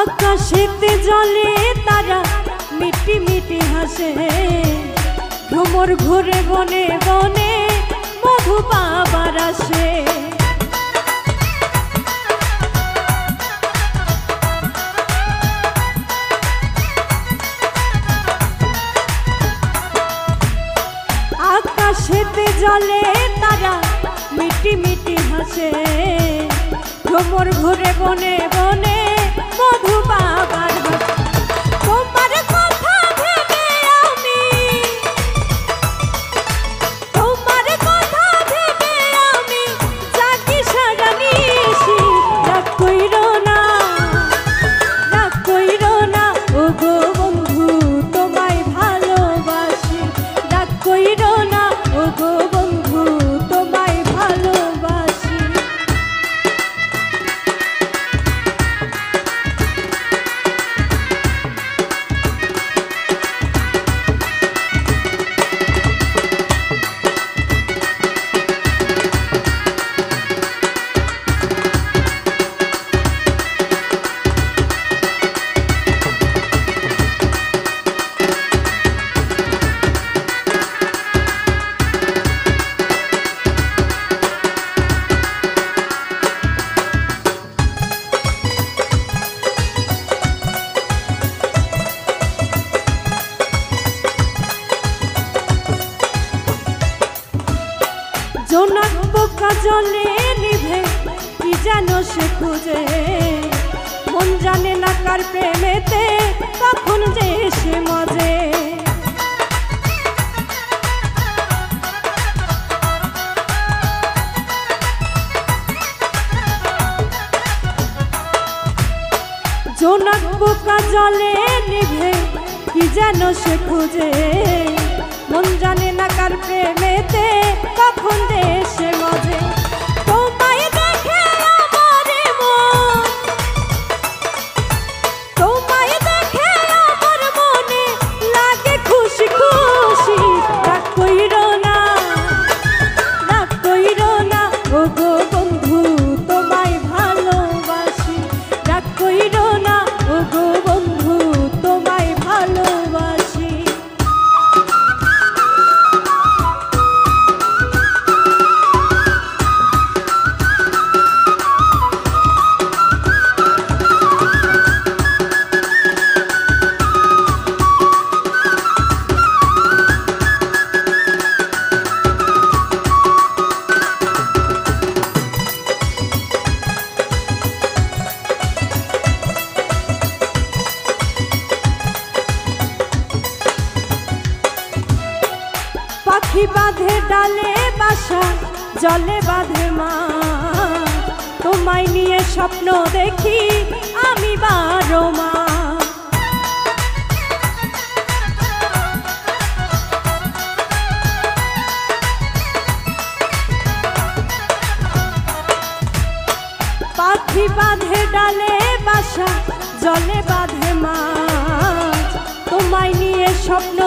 আকাশেতে জলে তারা মিটি মিটি হাসে, ভ্রমর ঘুরে বনে বনে মধু পাবার আসে। আকাশেতে জলে তারা মিটি মিটি হাসে, ভ্রমর ঘুরে বনে বনে মধু পাবার হাসে। তোমার কথা ভেবে আমি, তোমার কথা ভেবে আমি জাগি সারা নিশি। রাগ কইরো না, রাগ কইরো না ও গো বন্ধু, তোমায় ভালোবাসি। রাগ কইরো না ও গো বন্ধু, তোমায় ভালোবাসি। জোনাক পোকা জলে নিভে কি যেন সে খুঁজে, মন জানে না কার প্রেমেতে কখন যে সে মজে। জোনাক পোকা জলে নিভে কি যেন সে খুঁজে, মন জানে না কার প্রেমেতে কখন দেশে মজে। তোমায় দেখে আমার মন, তোমায় দেখে আমার মনে লাগে খুশি খুশি। রাগ কইরো না, রাগ কইরো না ও গো বন্ধু, তোমায় ভালোবাসি। রাগ কইরো না ও গো বন্ধু, তোমায় ভালোবাসি। পাখি বাঁধে ডালে বাসা, জলে বাঁধে মা, তোমায় নিয়ে স্বপ্ন দেখি আমি 12 মাস। পাখি বাঁধে ডালে বাসা, জলে বাঁধে মা, তোমায় নিয়ে স্বপ্ন